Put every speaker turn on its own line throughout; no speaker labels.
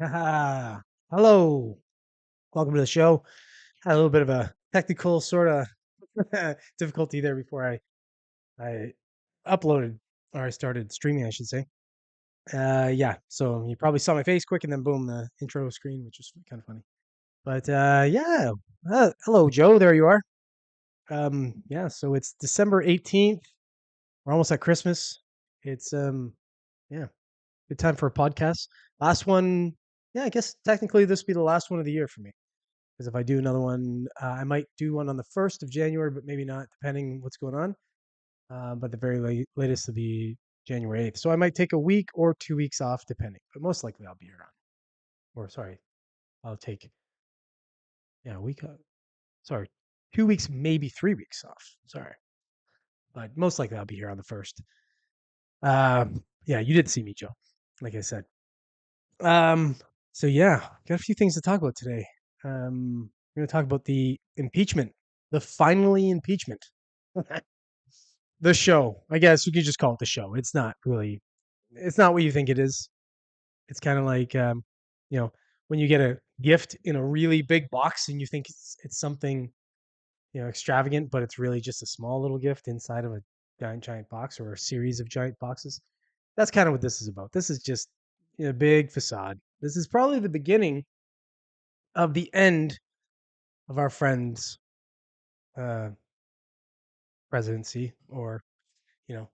Ah, hello. Welcome to the show. Had a little bit of a technical sort of difficulty there before I uploaded or I started streaming, I should say. Yeah, so you probably saw my face quick and then boom, the intro screen, which was kind of funny. But yeah, hello, Joe. There you are. Yeah, so it's December 18th. We're almost at Christmas. It's yeah, good time for a podcast. Last one. Yeah, I guess technically this will be the last one of the year for me. Because if I do another one, I might do one on the 1st of January, but maybe not, depending what's going on. But the very latest will be January 8th. So I might take a week or 2 weeks off, depending. But most likely I'll be around. Or sorry, I'll take a week. Sorry, 2 weeks, maybe 3 weeks off. Sorry, but most likely I'll be here on the 1st. Yeah, you did see me, Joe. Like I said. Um, so yeah, got a few things to talk about today. We're going to talk about the impeachment, the finally impeachment. The show. I guess you could just call it the show. It's not really. It's not what you think it is. It's kind of like you know, when you get a gift in a really big box and you think it's something extravagant, but it's really just a small little gift inside of a giant box or a series of giant boxes. That's kind of what this is about. This is just a big facade. This is probably the beginning of the end of our friend's uh, presidency or you know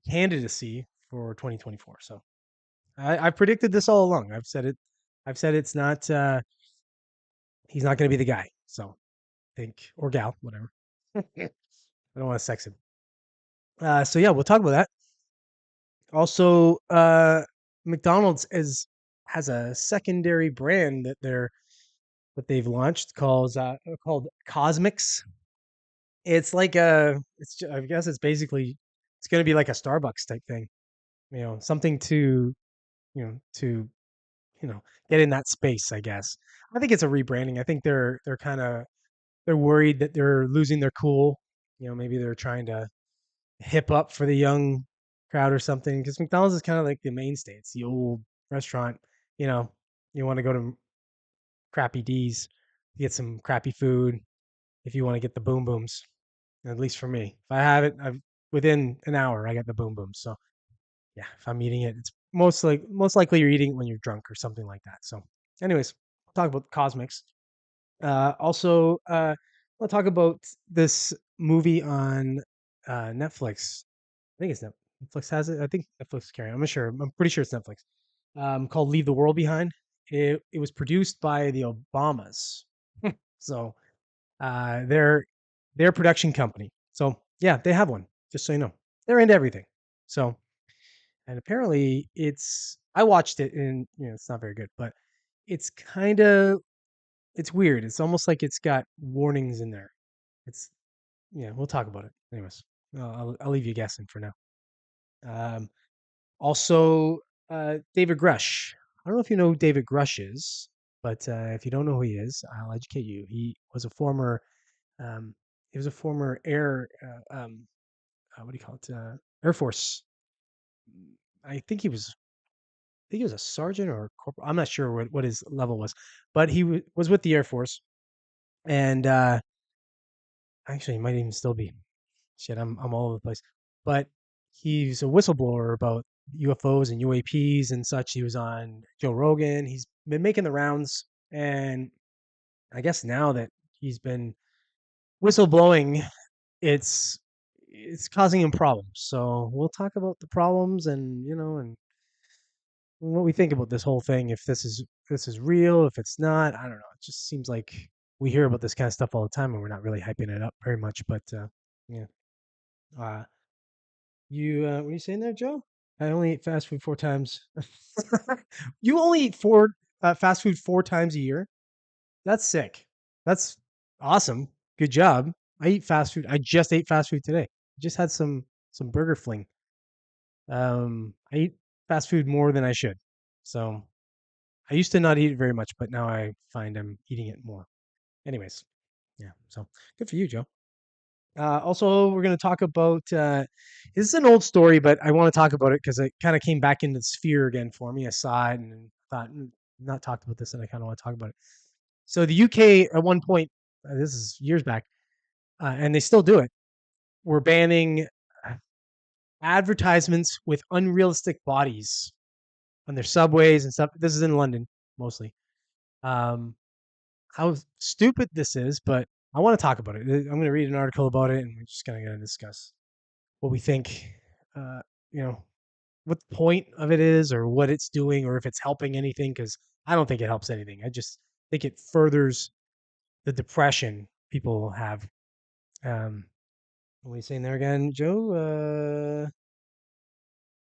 candidacy for 2024. So I predicted this all along. I've said it. I've said it's not. He's not going to be the guy. So think or gal, whatever. I don't want to sex him. So yeah, we'll talk about that. Also, McDonald's is has a secondary brand that they've launched called Cosmics. It's like I guess it's basically it's going to be like a Starbucks type thing. Something to get in that space, I guess. I think it's a rebranding. I think they're kind of they're worried that they're losing their cool. Maybe they're trying to hip up for the young crowd or something because McDonald's is kind of like the mainstay. It's the old restaurant. You know, you want to go to crappy D's to get some crappy food if you want to get the boom booms. At least for me, if I have it, within an hour I get the boom booms. So yeah, if I'm eating it, it's most likely you're eating it when you're drunk or something like that. So, anyways, talk about cosmics. Also, I'll talk about this movie on Netflix. I think it's Netflix has it. I think Netflix is carrying. I'm not sure. I'm pretty sure it's Netflix. Called Leave the World Behind. It was produced by the Obamas. So their production company. So yeah, they have one. Just so you know, they're into everything. So and apparently I watched it and it's not very good, but it's kind of it's weird. It's almost like it's got warnings in there. It's yeah, we'll talk about it. Anyways, I'll leave you guessing for now. Um, Also, David Grush. I don't know if you know who David Grush is, but if you don't know who he is, I'll educate you. Um, he was a former what do you call it? Air Force. I think he was think he was a sergeant or a corporal. I'm not sure what his level was, but he was with the Air Force, and actually, he might even still be. Shit, I'm all over the place. But he's a whistleblower about UFOs and UAPs and such. He was on Joe Rogan. He's been making the rounds, and I guess now that he's been whistleblowing, it's it's causing him problems. So we'll talk about the problems and what we think about this whole thing. If this is real, if it's not, I don't know. It just seems like we hear about this kind of stuff all the time, and we're not really hyping it up very much. But yeah, uh, what are you saying there, Joe? I only eat fast food 4 times. You only eat fast food 4 times a year. That's sick. That's awesome. Good job. I eat fast food. I just ate fast food today. Just had some burger fling. I eat fast food more than I should. So I used to not eat it very much, but now I find I'm eating it more. Anyways, yeah. So good for you, Joe. Also, we're going to talk about this is an old story, but I want to talk about it because it kind of came back into the sphere again for me. I saw it and thought, not talked about this, and I kind of want to talk about it. So the UK at one point, this is years back, and they still do it. We're banning advertisements with unrealistic bodies on their subways and stuff. This is in London mostly. Um, how stupid this is, but I want to talk about it. I'm going to read an article about it, and we're just going to discuss what we think. Uh, you know, what the point of it is, or what it's doing, or if it's helping anything. Because I don't think it helps anything. I just think it furthers the depression people have. Um, what are you saying there again, Joe?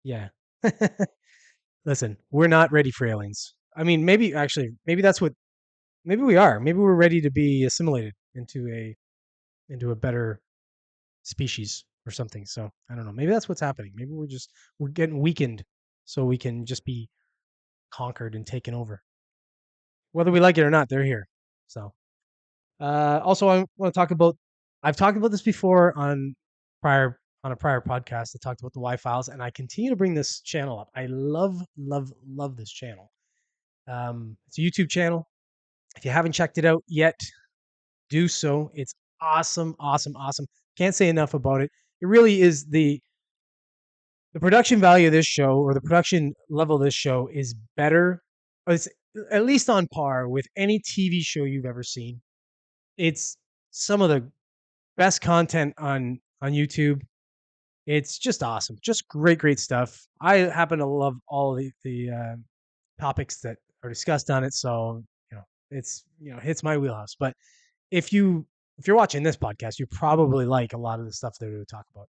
Yeah. Listen, we're not ready for aliens. I mean, maybe actually, maybe that's what. Maybe we are. Maybe we're ready to be assimilated into a better species or something. So I don't know. Maybe that's what's happening. Maybe we're getting weakened, so we can just be conquered and taken over. Whether we like it or not, they're here. So also, I want to talk about. I've talked about this before on a prior podcast. I talked about the Y files, and I continue to bring this channel up. I love this channel. It's a YouTube channel. If you haven't checked it out yet, do so. It's awesome, awesome, awesome. Can't say enough about it. It really is the production value of this show, or the production level of this show, is better. It's at least on par with any TV show you've ever seen. It's some of the best content on YouTube. It's just awesome. Just great stuff. I happen to love all the topics that are discussed on it, so it's hits my wheelhouse. But if you if you're watching this podcast, you probably like a lot of the stuff that we talk about.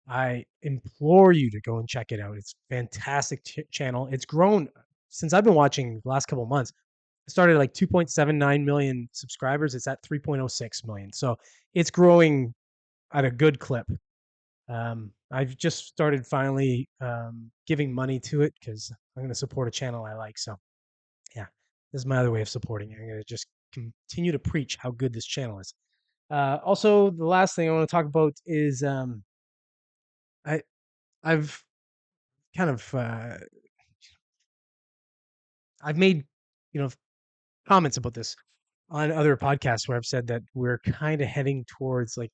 I implore you to go and check it out. It's a fantastic channel. It's grown since I've been watching the last couple of months. It started at like 2.79 million subscribers. It's at 3.06 million. So it's growing at a good clip. I've just started finally giving money to it because I'm going to support a channel I like. So yeah, this is my other way of supporting it. I'm going to just continue to preach how good this channel is. Also, the last thing I want to talk about is I I've kind of I've made you know comments about this on other podcasts where I've said that we're kind of heading towards like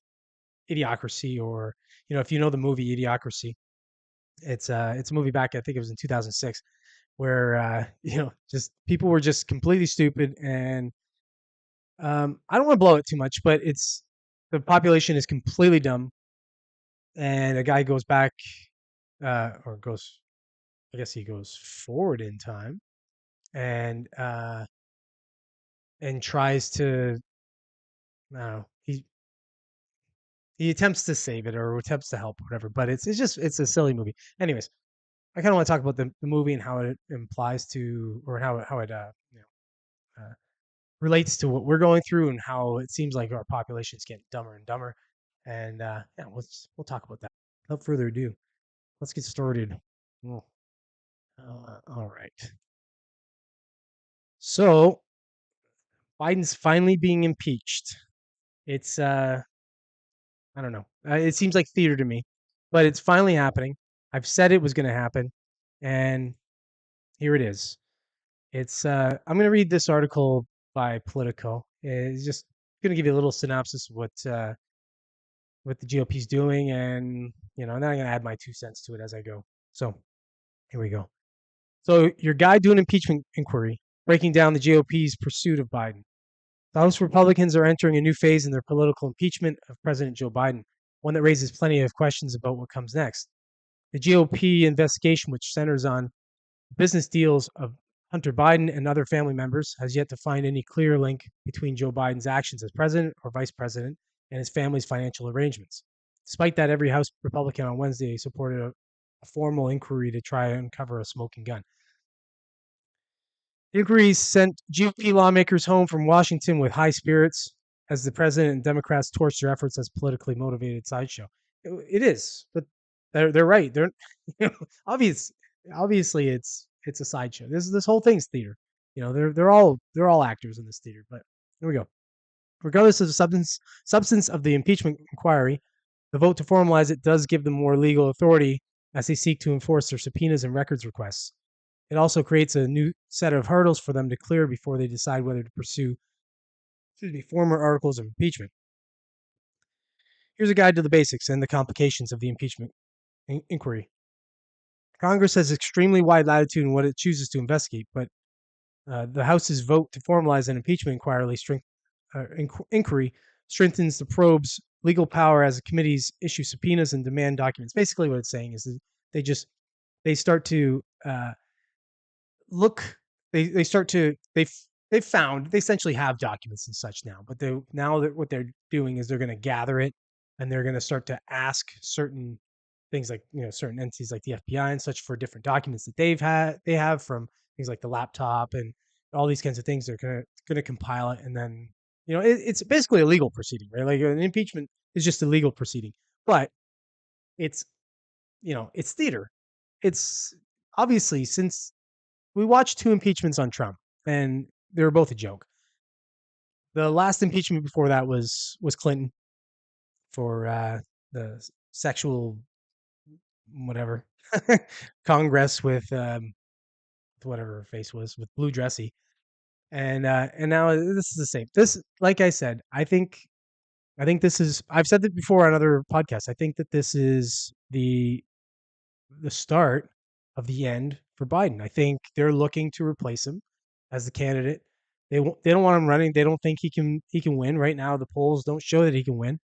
idiocracy, or if you know the movie Idiocracy, it's a movie back, I think it was in 2006, where just people were just completely stupid. And I don't want to blow it too much, but it's the population is completely dumb, and a guy goes back, or goes, I guess he goes forward in time, and tries to, I don't know, he attempts to save it, or attempts to help, or whatever. But it's a silly movie. Anyways, I kind of want to talk about the movie and how it implies to, or how it relates to what we're going through, and how it seems like our population's getting dumber and dumber. And yeah, we'll talk about that. Without further ado, let's get started. Oh, all right. So Biden's finally being impeached. It's I don't know. It seems like theater to me, but it's finally happening. I've said it was going to happen, and here it is. It's I'm going to read this article by Politico. It's just going to give you a little synopsis of what the GOP is doing, and and then I'm going to add my 2 cents to it as I go. So here we go. So your guide to an impeachment inquiry, breaking down the GOP's pursuit of Biden. The House Republicans are entering a new phase in their political impeachment of President Joe Biden, one that raises plenty of questions about what comes next. The GOP investigation, which centers on business deals of Hunter Biden and other family members, has yet to find any clear link between Joe Biden's actions as president or vice president and his family's financial arrangements. Despite that, every House Republican on Wednesday supported a formal inquiry to try and uncover a smoking gun. The inquiry sent GOP lawmakers home from Washington with high spirits as the president and Democrats torched their efforts as politically motivated sideshow. It is, but they're right. They're obvious. Obviously, it's a sideshow. This whole thing's theater. They're all actors in this theater. But here we go. Regardless of the substance of the impeachment inquiry, the vote to formalize it does give them more legal authority as they seek to enforce their subpoenas and records requests. it also creates a new set of hurdles for them to clear before they decide whether to pursue, excuse me, former articles of impeachment. Here's a guide to the basics and the complications of the impeachment inquiry. Congress has extremely wide latitude in what it chooses to investigate, but the House's vote to formalize an impeachment inquiry strengthens the probe's legal power as the committees issue subpoenas and demand documents. Basically, what it's saying is that they just they start to look. They start to they've found they essentially have documents and such now, but they now that what they're doing is they're going to gather it and they're going to start to ask certain things like certain entities like the FBI and such for different documents that they have from things like the laptop and all these kinds of things. They're gonna compile it, and then it's basically a legal proceeding, right? Like an impeachment is just a legal proceeding, but it's it's theater. It's obviously, since we watched two impeachments on Trump and they were both a joke. The last impeachment before that was Clinton for the sexual whatever Congress with whatever her face was with blue dressy, and now this is the same. This, like I said, I think this is. I've said that before on other podcasts. I think that this is the start of the end for Biden. I think they're looking to replace him as the candidate. They don't want him running. They don't think he can win right now. The polls don't show that he can win,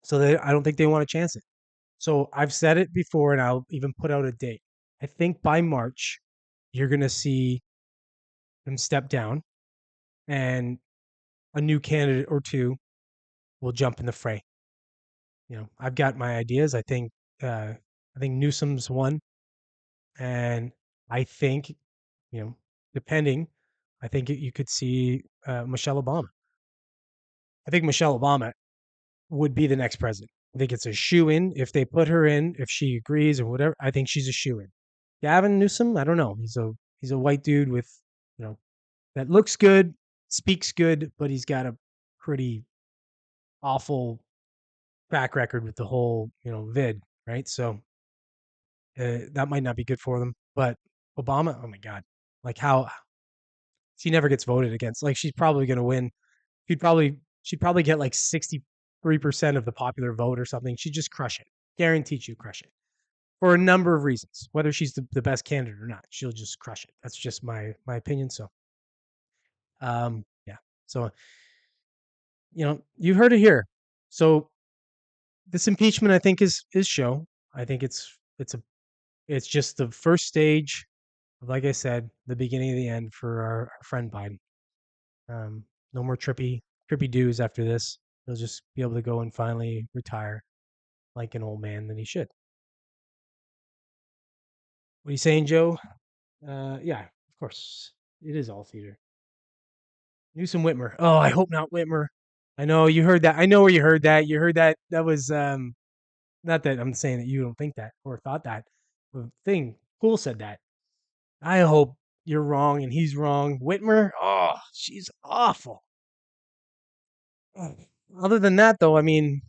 so I don't think they want to chance it. So I've said it before, and I'll even put out a date. I think by March, you're going to see him step down, and a new candidate or two will jump in the fray. I've got my ideas. I think Newsom's one, and I think depending, I think you could see Michelle Obama. I think Michelle Obama would be the next president. I think it's a shoe in if they put her in, if she agrees or whatever. I think she's a shoe in. Gavin Newsom, I don't know. He's a white dude with you know that looks good, speaks good, but he's got a pretty awful track record with the whole vid, right? So that might not be good for them. But Obama, oh my god, like how she never gets voted against. Like she's probably going to win. She'd probably get like 63% of the popular vote or something. She'd just crush it. Guaranteed she'd crush it for a number of reasons. Whether she's the best candidate or not, she'll just crush it. That's just my opinion. So yeah. So you heard it here. So this impeachment, I think, is show. I think it's just the first stage of, like I said, the beginning of the end for our friend Biden. No more trippy doos after this. He'll just be able to go and finally retire like an old man that he should. What are you saying, Joe? Yeah, of course. It is all theater. Newsom Whitmer. Oh, I hope not Whitmer. I know you heard that. I know where you heard that. You heard that. That was not that I'm saying that you don't think that or thought that. The thing Cool said that. I hope you're wrong and he's wrong. Whitmer. Oh, she's awful. Ugh. Other than that, though, I mean,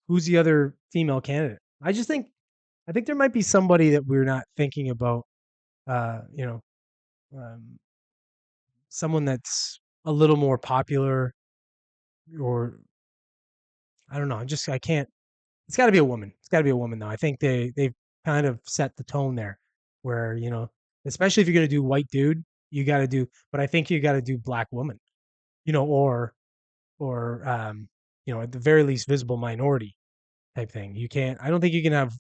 who's the other female candidate? I think there might be somebody that we're not thinking about. Uh, you know, um, someone that's a little more popular, or I don't know. I can't. It's got to be a woman. It's got to be a woman, though. I think they've kind of set the tone there, where especially if you're gonna do white dude, you got to do. But I think you got to do black woman, or at the very least visible minority type thing. You can't. I don't think you can have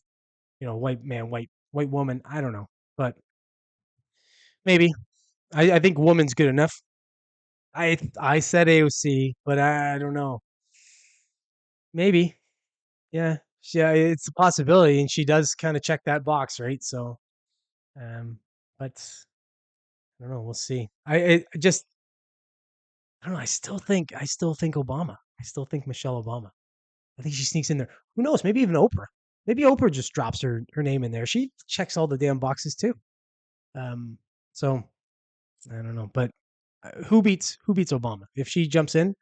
white man, white woman. I don't know, but maybe. I think woman's good enough. I said AOC, but I don't know. Maybe. Yeah. Yeah, it's a possibility, and she does kind of check that box, right? So, um, but I don't know. We'll see. I don't know. I still think Obama. I still think Michelle Obama. I think she sneaks in there. Who knows? Maybe even Oprah. Maybe Oprah just drops her name in there. She checks all the damn boxes too. Um, so I don't know, but who beats Obama if she jumps in?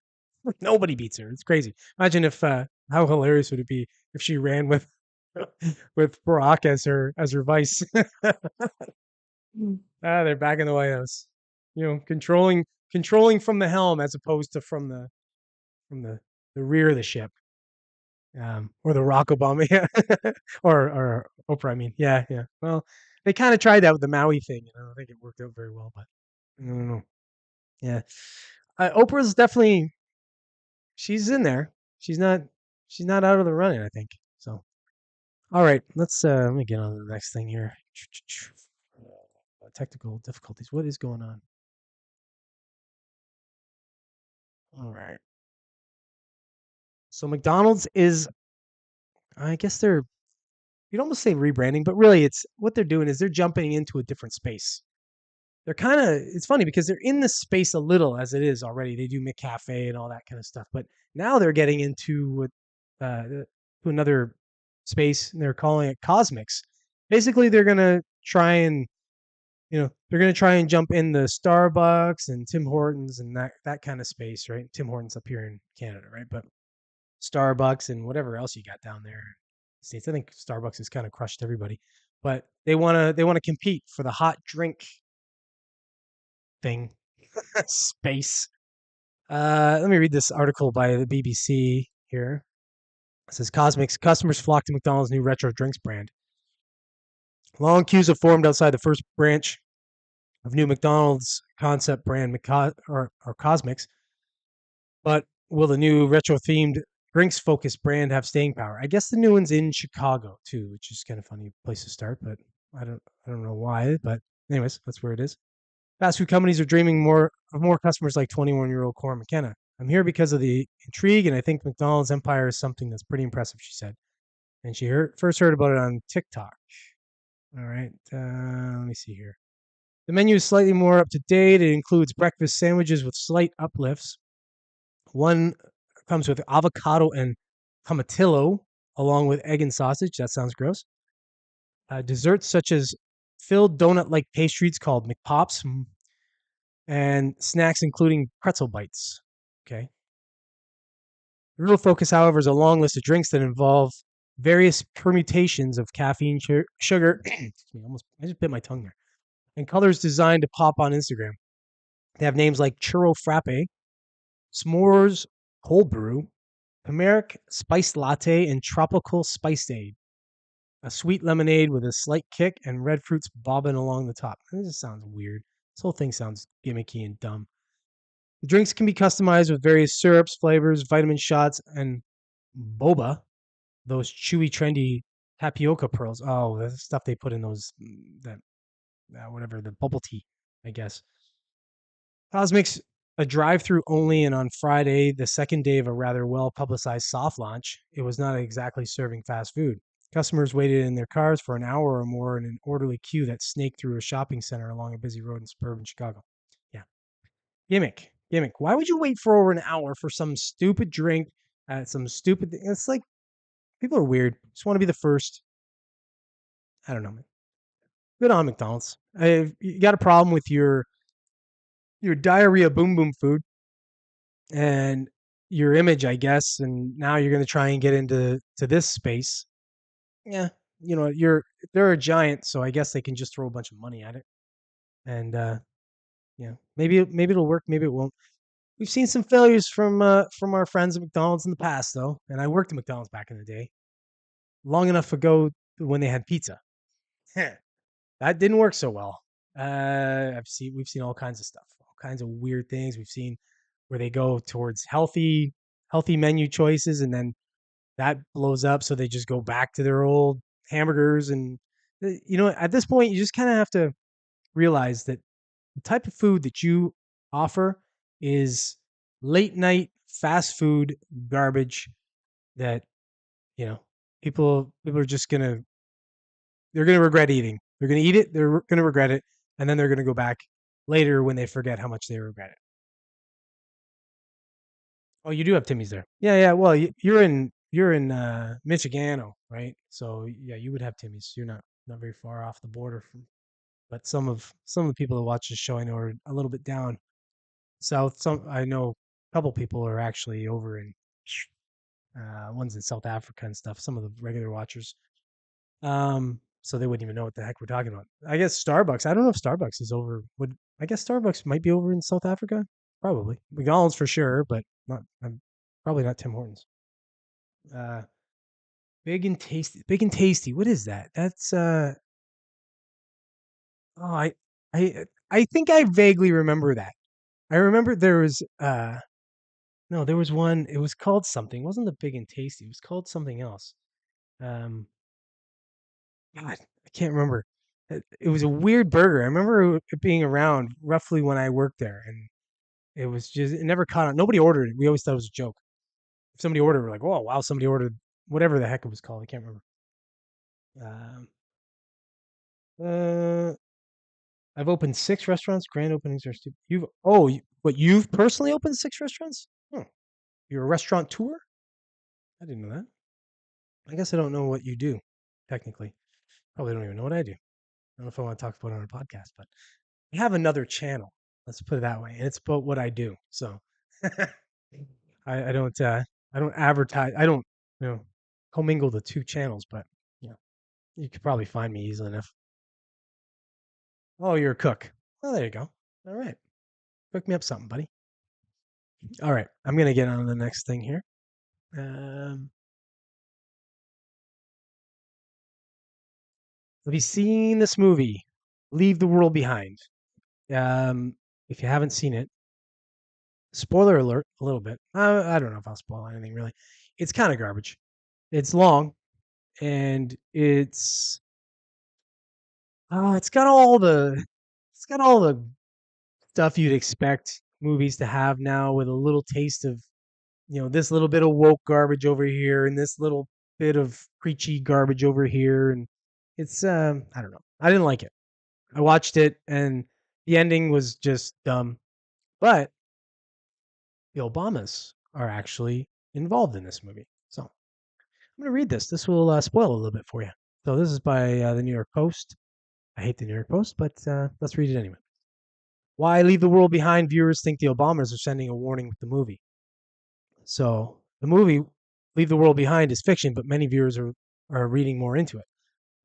Nobody beats her. It's crazy. Imagine if how hilarious would it be if she ran with with Barack as her vice? They're back in the White House. You know, controlling from the helm as opposed to from the rear of the ship. Or the Rock Obama, yeah, or Oprah. I mean, yeah, yeah. Well, they kind of tried that with the Maui thing. I don't think it worked out very well, but I don't know. Yeah, Oprah's definitely she's in there. She's not she's not out of the running. I think so. All right, let me get on to the next thing here. Technical difficulties. What is going on? All right. So McDonald's is, I guess they're, you'd almost say rebranding, but really it's what they're doing is they're jumping into a different space. They're kind of, it's funny because they're in the space a little as it is already. They do McCafe and all that kind of stuff, but now they're getting into to another space and they're calling it cosmics. Basically, they're gonna try and they're gonna try and jump in the Starbucks and Tim Hortons and that kind of space, right? Tim Hortons up here in Canada, right? But Starbucks and whatever else you got down there in the States. I think Starbucks has kind of crushed everybody, but they wanna compete for the hot drink thing space. Let me read this article by the BBC here. It says Cosmics customers flock to McDonald's new retro drinks brand. Long queues have formed outside the first branch of new McDonald's concept brand or Cosmics, but will the new retro themed drinks focused brand have staying power? I guess the new one's in Chicago too, which is kind of funny place to start, but I don't know why, but anyways, that's where it is. Fast food companies are dreaming more customers like 21-year-old Cora McKenna. I'm here because of the intrigue, and I think McDonald's empire is something that's pretty impressive, she said. And she first heard about it on TikTok. All right, let me see here. The menu is slightly more up to date. It includes breakfast sandwiches with slight uplifts. One comes with avocado and tomatillo, along with egg and sausage. That sounds gross. Desserts such as filled donut-like pastries called McPops, and snacks including pretzel bites. Okay. The real focus, however, is a long list of drinks that involve various permutations of caffeine, sugar. Excuse me, I just bit my tongue there. And colors designed to pop on Instagram. They have names like Churro Frappe, S'mores Cold Brew, Turmeric Spiced Latte, and Tropical Spiced Aid. A sweet lemonade with a slight kick and red fruits bobbing along the top. This just sounds weird. This whole thing sounds gimmicky and dumb. The drinks can be customized with various syrups, flavors, vitamin shots, and boba, those chewy, trendy tapioca pearls. Oh, the stuff they put in those, that, whatever, the bubble tea, I guess. Cosmics, a drive through only, and on Friday, the second day of a rather well publicized soft launch, it was not exactly serving fast food. Customers waited in their cars for an hour or more in an orderly queue that snaked through a shopping center along a busy road in suburban Chicago. Yeah. Gimmick. Why would you wait for over an hour for some stupid drink at some stupid thing? It's like people are weird. Just want to be the first. I don't know, man. Good on McDonald's. You got a problem with your diarrhea boom boom food and your image, I guess, and now you're going to try and get into this space. Yeah, they're a giant, so I guess they can just throw a bunch of money at it, and yeah, maybe it'll work, maybe it won't. We've seen some failures from our friends at McDonald's in the past, though, and I worked at McDonald's back in the day, long enough ago when they had pizza. That didn't work so well. We've seen all kinds of stuff, all kinds of weird things. We've seen where they go towards healthy menu choices, and then that blows up, so they just go back to their old hamburgers. And at this point, you just kind of have to realize that the type of food that you offer is late night fast food garbage that you know people are just they're gonna regret eating. They're gonna eat it, they're gonna regret it, and then they're gonna go back later when they forget how much they regret it. Oh, you do have Timmy's there. Yeah, yeah. Well, you're in Michigano, right? So yeah, you would have Timmy's. You're not very far off the border from. But some of the people that watch this show I know are a little bit down south. Some I know a couple people are actually over in one's in South Africa and stuff. Some of the regular watchers. so they wouldn't even know what the heck we're talking about. I guess Starbucks. I don't know if Starbucks is over. Would I guess Starbucks might be over in South Africa? Probably McDonald's for sure, but not. Probably not Tim Hortons. Uh, Big and tasty. Big and tasty. What is that? That's oh, I think I vaguely remember that. I remember there was no, there was one. It was called something. It wasn't the big and tasty. It was called something else. Um, God, I can't remember. It was a weird burger. I remember it being around roughly when I worked there, and it was just it never caught on. Nobody ordered it. We always thought it was a joke. If somebody ordered, we're like, oh wow, somebody ordered whatever the heck it was called. I can't remember. Um, uh, I've opened 6 restaurants. Grand openings are stupid. You've personally opened 6 restaurants? Hmm. You're a restaurant tour? I didn't know that. I guess I don't know what you do, technically. Probably don't even know what I do. I don't know if I want to talk about it on a podcast, but I have another channel. Let's put it that way, and it's about what I do. So I don't I don't advertise. I don't you know commingle the 2 channels, but you know you could probably find me easily enough. Oh, you're a cook. Oh, there you go. All right, cook me up something, buddy. All right, I'm gonna get on to the next thing here. Um, have you seen this movie? Leave the World Behind. If you haven't seen it, spoiler alert, a little bit. I don't know if I'll spoil anything really. It's kind of garbage. It's long and it's got all the stuff you'd expect movies to have now, with a little taste of this little bit of woke garbage over here and this little bit of preachy garbage over here, and it's I don't know. I didn't like it. I watched it and the ending was just dumb. But the Obamas are actually involved in this movie. So I'm going to read this. This will spoil a little bit for you. So this is by the New York Post. I hate the New York Post, but let's read it anyway. Why leave the world behind? Viewers think the Obamas are sending a warning with the movie. So the movie Leave the World Behind is fiction, but many viewers are reading more into it.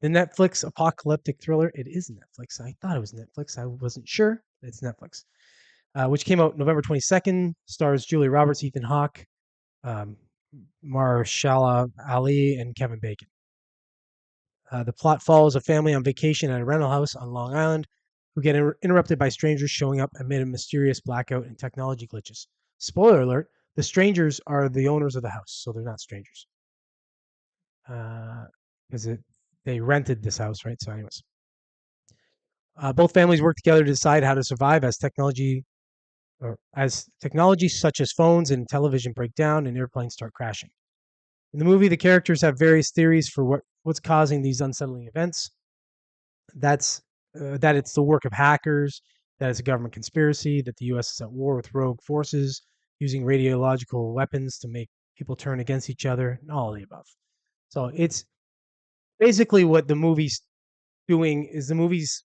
The Netflix apocalyptic thriller. It is Netflix. I thought it was Netflix. I wasn't sure. It's Netflix. Which came out November 22nd. Stars Julia Roberts, Ethan Hawke, um, Marshala Ali, and Kevin Bacon. The plot follows a family on vacation at a rental house on Long Island who get interrupted by strangers showing up amid a mysterious blackout and technology glitches. Spoiler alert, the strangers are the owners of the house, so they're not strangers. Because they rented this house, right? So, anyways, both families work together to decide how to survive as technology such as phones and television break down and airplanes start crashing. In the movie, the characters have various theories for what's causing these unsettling events. That's that it's the work of hackers, that it's a government conspiracy, that the U.S. is at war with rogue forces using radiological weapons to make people turn against each other, and all of the above. So it's basically what the movie's doing is the movie's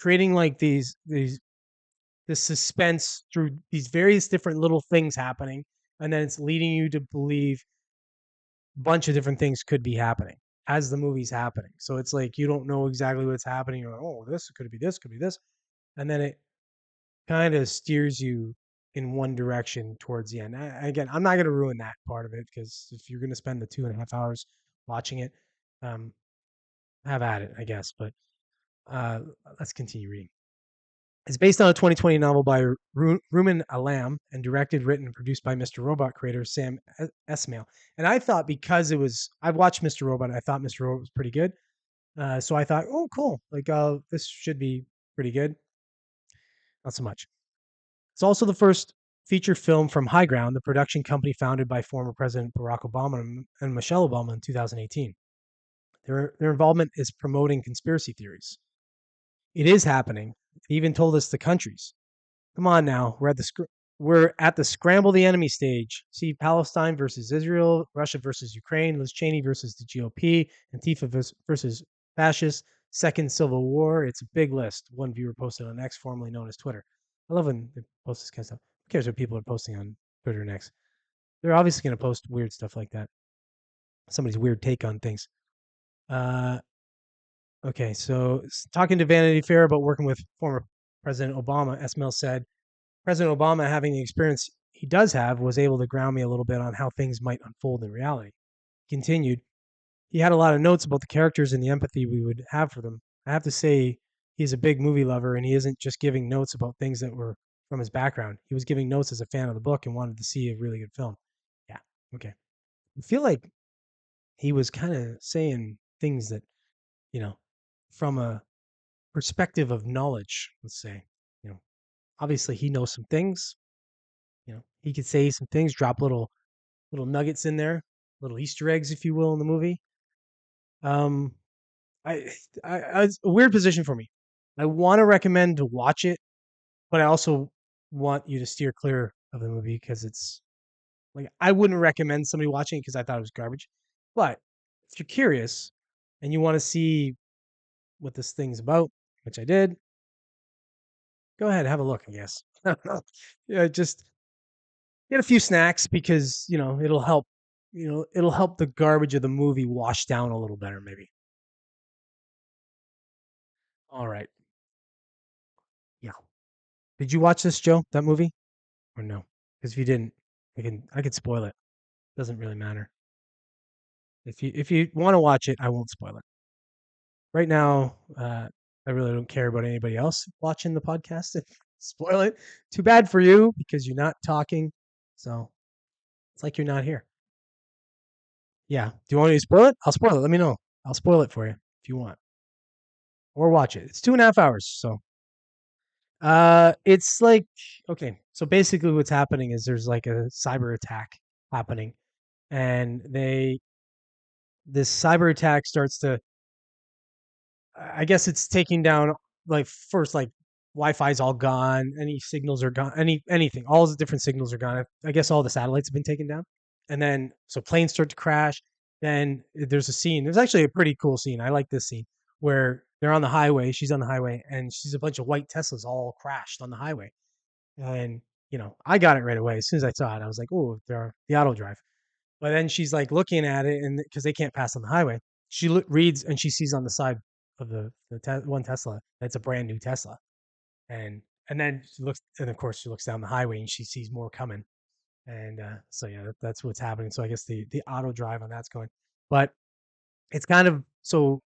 creating like these this suspense through these various different little things happening, and then it's leading you to believe a bunch of different things could be happening as the movie's happening. So it's like you don't know exactly what's happening. You're like, oh, this could be this, could be this, and then it kind of steers you in one direction towards the end. Again, I'm not going to ruin that part of it because if you're going to spend the 2.5 hours watching it, um, have at it, I guess. But uh, let's continue reading. It's based on a 2020 novel by Rumen Alam and directed, written, and produced by Mr. Robot creator Sam Esmail. And I thought because I've watched Mr. Robot, I thought Mr. Robot was pretty good. So I thought, oh, cool. Like, this should be pretty good. Not so much. It's also the first feature film from High Ground, the production company founded by former President Barack Obama and Michelle Obama in 2018. Their involvement is promoting conspiracy theories. It is happening. They even told us the countries. Come on now, we're at the scramble the enemy stage. See Palestine versus Israel, Russia versus Ukraine, Liz Cheney versus the GOP, Antifa versus fascists, second civil war. It's a big list. One viewer posted on X, formerly known as Twitter. I love when they post this kind of stuff. Who cares what people are posting on Twitter and X? They're obviously going to post weird stuff like that. Somebody's weird take on things. Uh, Okay, so talking to Vanity Fair about working with former President Obama, Esmail said, President Obama, having the experience he does have, was able to ground me a little bit on how things might unfold in reality. Continued, he had a lot of notes about the characters and the empathy we would have for them. I have to say, he's a big movie lover, and he isn't just giving notes about things that were from his background. He was giving notes as a fan of the book and wanted to see a really good film. Yeah, okay. I feel like he was kind of saying things that, you know, from a perspective of knowledge, let's say, you know, obviously he knows some things, he could say some things, drop little nuggets in there, little Easter eggs, if you will, in the movie. Um, it's a weird position for me. I want to recommend to watch it, but I also want you to steer clear of the movie because it's like I wouldn't recommend somebody watching it because I thought it was garbage. But if you're curious and you want to see what this thing's about, which I did, go ahead, have a look. I guess. Yeah, just get a few snacks because it'll help. It'll help the garbage of the movie wash down a little better, maybe. All right. Yeah. Did you watch this, Joe? That movie or no? Because if you didn't, I could spoil it. Doesn't really matter. If you want to watch it, I won't spoil it. Right now, I really don't care about anybody else watching the podcast. If spoil it, too bad for you because you're not talking. So it's like you're not here. Yeah. Do you want me to spoil it? I'll spoil it. Let me know. I'll spoil it for you if you want, or watch it. It's 2.5 hours. So, it's like okay. So basically, what's happening is there's like a cyber attack happening, and this cyber attack starts to I guess it's taking down like first like Wi-Fi's all gone, any signals are gone, anything, all the different signals are gone. I guess all the satellites have been taken down, and then so planes start to crash. Then there's a scene. There's actually a pretty cool scene. I like this scene where they're on the highway. She's on the highway, and she's a bunch of white Teslas all crashed on the highway. And I got it right away as soon as I saw it. I was like, "Oh, they're the auto drive." But then she's like looking at it, and because they can't pass on the highway, she reads and she sees on the side of one Tesla that's a brand new Tesla, and then she looks, and of course she looks down the highway and she sees more coming, and so yeah, that's what's happening. So I guess the auto drive on that's going, but it's kind of so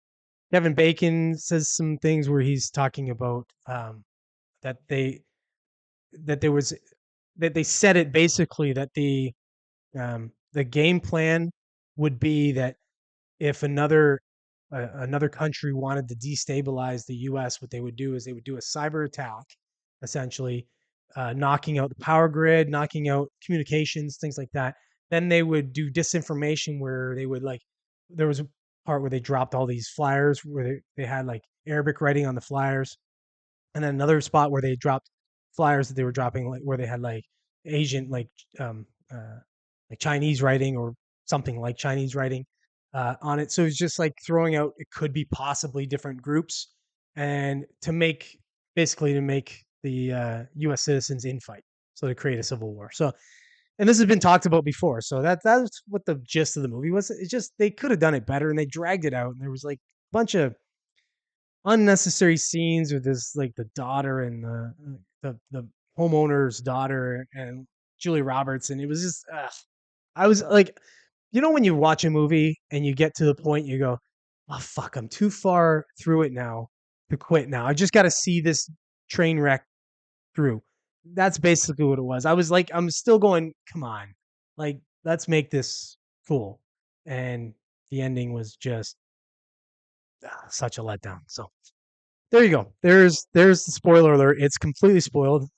Kevin Bacon says some things where he's talking about that they that there was that they said it basically that the game plan would be that if another country wanted to destabilize the U.S., what they would do is they would do a cyber attack, essentially knocking out the power grid, knocking out communications, things like that. Then they would do disinformation where they would like there was a part where they dropped all these flyers where they had like Arabic writing on the flyers, and then another spot where they dropped flyers that they were dropping like where they had like Asian um like Chinese writing or something like Chinese writing on it. So it's just like throwing out it could be possibly different groups and to make the U.S. citizens infight, so to create a civil war. So and this has been talked about before. So that's what the gist of the movie was. It's just they could have done it better and they dragged it out and there was like a bunch of unnecessary scenes with this like the daughter and the homeowner's daughter and Julie Roberts, and it was just I was like, when you watch a movie and you get to the point you go, oh fuck, I'm too far through it now to quit now. I just got to see this train wreck through. That's basically what it was. I was like, I'm still going, come on, like let's make this cool, and the ending was just such a letdown. So there you go. There's the spoiler alert. It's completely spoiled.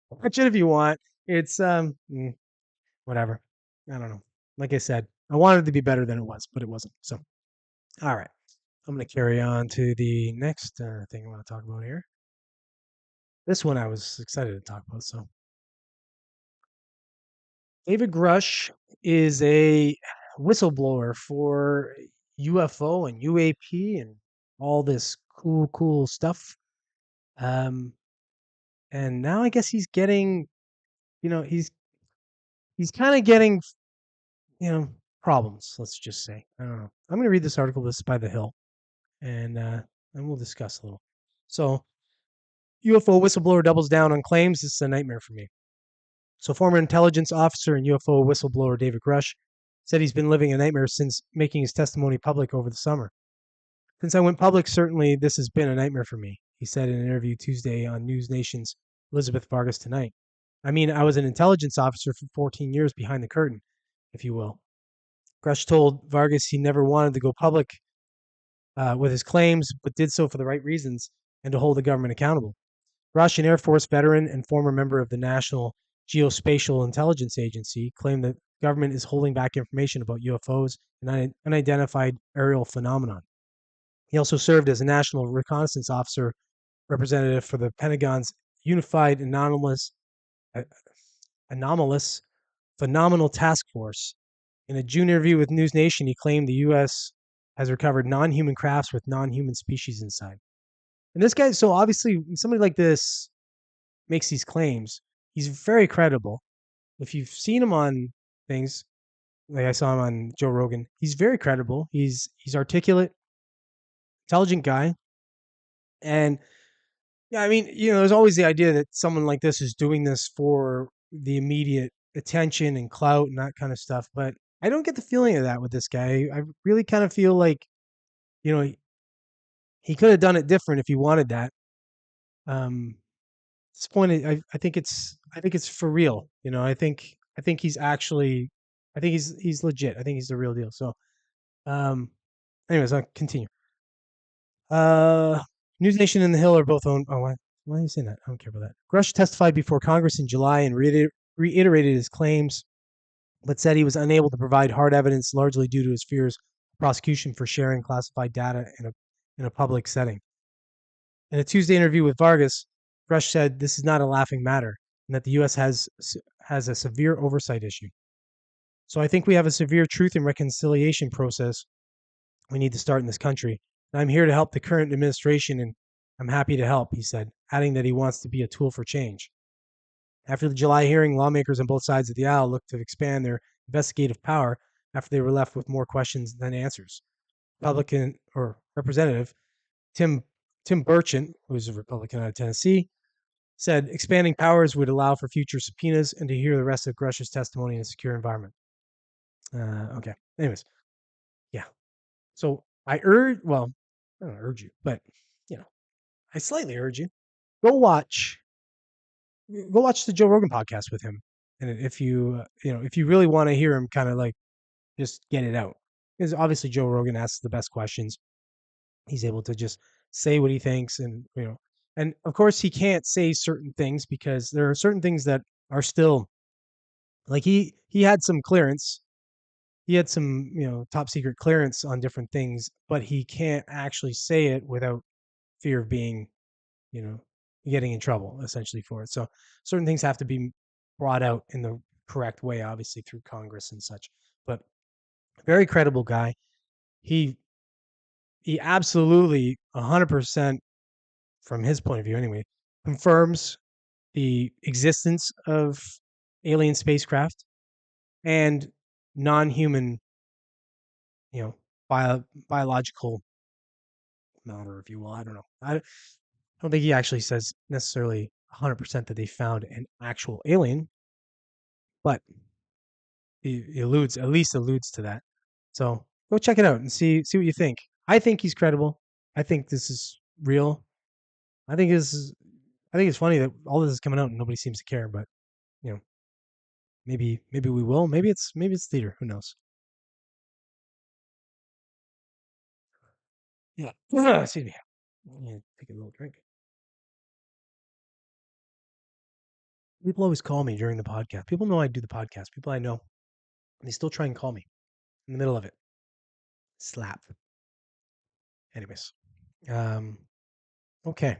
Watch it if you want. It's whatever. I don't know. Like I said, I wanted it to be better than it was, but it wasn't. So all right, I'm gonna carry on to the next thing I want to talk about here. This one I was excited to talk about. So David Grush is a whistleblower for UFO and UAP and all this cool stuff. Um, and now I guess he's getting, he's kind of getting, you know, problems. Let's just say. I don't know. I'm going to read this article. This is by The Hill. and we'll discuss a little. So, UFO whistleblower doubles down on claims. This is a nightmare for me. So, former intelligence officer and UFO whistleblower David Grush said he's been living a nightmare since making his testimony public over the summer. Since I went public, certainly this has been a nightmare for me, he said in an interview Tuesday on News Nation's Elizabeth Vargas Tonight. I mean, I was an intelligence officer for 14 years behind the curtain, if you will. Grush told Vargas he never wanted to go public with his claims, but did so for the right reasons and to hold the government accountable. Grush, an Air Force veteran and former member of the National Geospatial Intelligence Agency, claimed that government is holding back information about UFOs and unidentified aerial phenomenon. He also served as a National Reconnaissance Officer representative for the Pentagon's Unified uh, Anomalous Phenomenal Task Force. In a June interview with News Nation, he claimed the U.S. has recovered non-human crafts with non-human species inside. And this guy, so obviously, somebody like this makes these claims. He's very credible. If you've seen him on things, like I saw him on Joe Rogan, he's very credible. He's articulate, intelligent guy, and yeah, I mean, there's always the idea that someone like this is doing this for the immediate attention and clout and that kind of stuff. But I don't get the feeling of that with this guy. I really kind of feel like, he could have done it different if he wanted that. At this point, I think it's for real. I think he's actually, I think he's legit. I think he's the real deal. So, um, anyways, I'll continue. Uh, News Nation and The Hill are both owned. Oh, why are you saying that? I don't care about that. Grush testified before Congress in July and reiterated his claims, but said he was unable to provide hard evidence, largely due to his fears of prosecution for sharing classified data in a public setting. In a Tuesday interview with Vargas, Grush said this is not a laughing matter and that the U.S. has a severe oversight issue. So I think we have a severe truth and reconciliation process we need to start in this country. And I'm here to help the current administration, and I'm happy to help, he said, adding that he wants to be a tool for change. After the July hearing, lawmakers on both sides of the aisle looked to expand their investigative power after they were left with more questions than answers. Republican or Representative Tim Tim Burchett, who's a Republican out of Tennessee, said expanding powers would allow for future subpoenas and to hear the rest of Grush's testimony in a secure environment. Okay. Anyways, yeah. So well, I don't urge you, but you know, I slightly urge you go watch go watch the Joe Rogan podcast with him, and if you really want to hear him, kind of like just get it out, because obviously Joe Rogan asks the best questions. He's able to just say what he thinks, and of course he can't say certain things because there are certain things that are still like he had some clearance. He had some, top secret clearance on different things, but he can't actually say it without fear of being, you know, getting in trouble essentially for it. So certain things have to be brought out in the correct way, obviously through Congress and such. But very credible guy. He he absolutely 100% from his point of view anyway confirms the existence of alien spacecraft and non-human, you know, biological matter, if you will. I don't know. I don't think he actually says necessarily 100% that they found an actual alien, but he at least alludes to that. So go check it out and see what you think. I think he's credible. I think this is real. I think this is. I think it's funny that all this is coming out and nobody seems to care. But you know, maybe we will. Maybe it's theater. Who knows? Yeah. Excuse me. Yeah, take a little drink. People always call me during the podcast. People know I do the podcast. People I know, they still try and call me in the middle of it. Slap. Anyways, um, okay.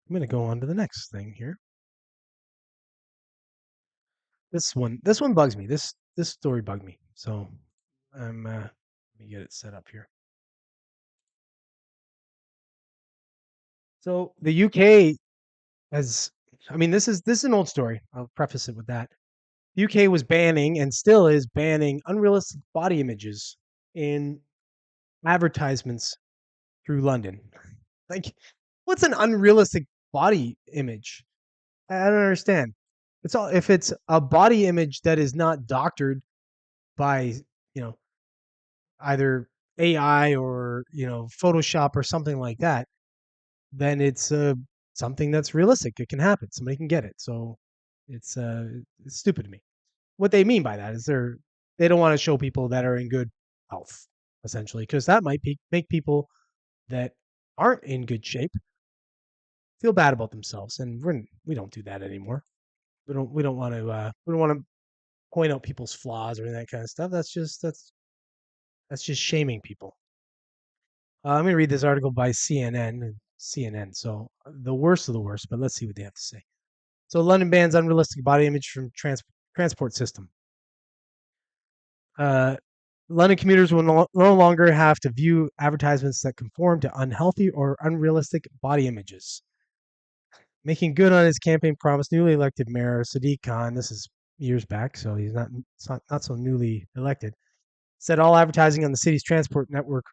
I'm gonna go on to the next thing here. This one bugs me. This story bugged me. So let me get it set up here. So the UK has, I mean, this is an old story. I'll preface it with that. The UK was banning and still is banning unrealistic body images in advertisements through London. Like, what's an unrealistic body image? I don't understand. It's all if it's a body image that is not doctored by, you know, either AI or, Photoshop or something like that, then it's something that's realistic. It can happen. Somebody can get it. So it's it's stupid to me. What they mean by that is they don't want to show people that are in good health, essentially, because that might make people that aren't in good shape feel bad about themselves, and we don't do that anymore. We don't want to point out people's flaws or that kind of stuff. That's just shaming people. I'm going to read this article by CNN. CNN. So the worst of the worst, but let's see what they have to say. So London bans unrealistic body image from transport system. Uh, London commuters will no longer have to view advertisements that conform to unhealthy or unrealistic body images. Making good on his campaign promise, newly elected mayor Sadiq Khan, this is years back, so he's not so newly elected, said all advertising on the city's transport network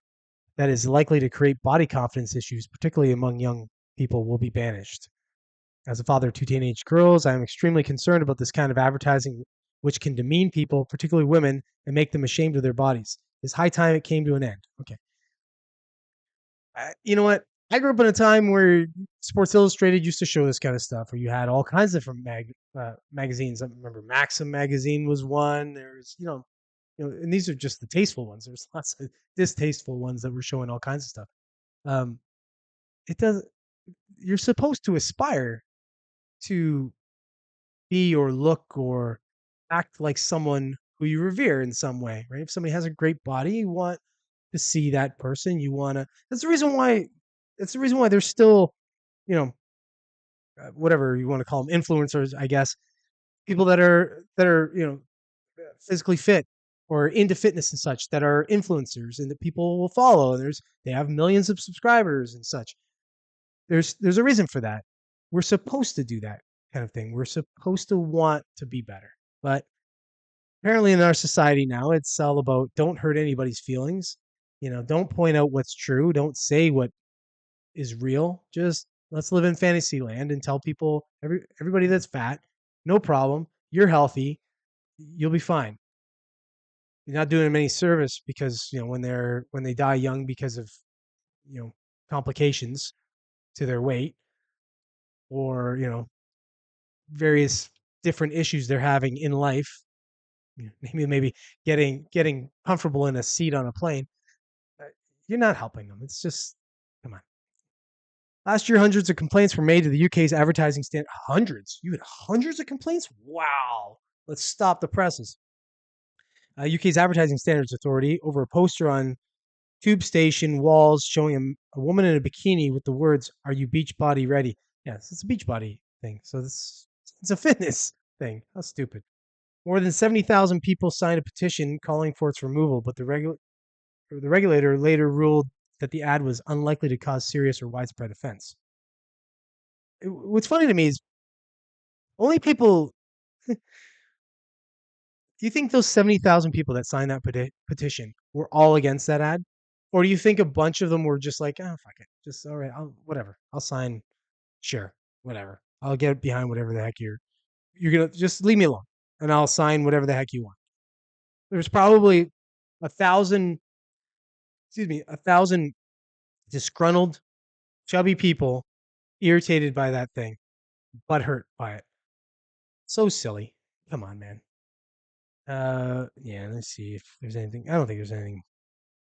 that is likely to create body confidence issues, particularly among young people, will be banished. As a father of two teenage girls, I am extremely concerned about this kind of advertising, which can demean people, particularly women, and make them ashamed of their bodies. It's high time it came to an end. Okay. You know what? I grew up in a time where Sports Illustrated used to show this kind of stuff, where you had all kinds of different magazines. I remember Maxim magazine was one. There's, and these are just the tasteful ones. There's lots of distasteful ones that were showing all kinds of stuff. Um, it does. You're supposed to aspire to be or look or act like someone who you revere in some way, right? If somebody has a great body, you want to see that person. You want to. That's the reason why. That's the reason why there's still, you know, whatever you want to call them, influencers, I guess. People that are physically fit or into fitness and such that are influencers and that people will follow. And they have millions of subscribers and such. There's a reason for that. We're supposed to do that kind of thing. We're supposed to want to be better. But apparently in our society now, it's all about don't hurt anybody's feelings. Don't point out what's true. Don't say what is real. Just let's live in fantasy land and tell people everybody that's fat, no problem. You're healthy. You'll be fine. You're not doing them any service because when they die young because of you know complications to their weight or various different issues they're having in life. Maybe getting comfortable in a seat on a plane. uh, You're not helping them. It's just come on. Last year, hundreds of complaints were made to the UK's advertising stand. Hundreds? You had hundreds of complaints? Wow. Let's stop the presses. UK's Advertising Standards Authority over a poster on tube station walls showing a woman in a bikini with the words, "Are you beach body ready?" Yes, it's a beach body thing. So it's a fitness thing. How stupid. More than 70,000 people signed a petition calling for its removal, but the regulator later ruled that the ad was unlikely to cause serious or widespread offense. What's funny to me is only people. Do you think those 70,000 people that signed that petition were all against that ad? Or do you think a bunch of them were just like, oh, fuck it. Just, all right, whatever. I'll sign. Sure, whatever. I'll get behind whatever the heck you're going to just leave me alone and I'll sign whatever the heck you want. There's probably 1,000, excuse me, 1,000 disgruntled, chubby people irritated by that thing, but hurt by it. So silly. Come on, man. Yeah, let's see if there's anything. I don't think there's anything.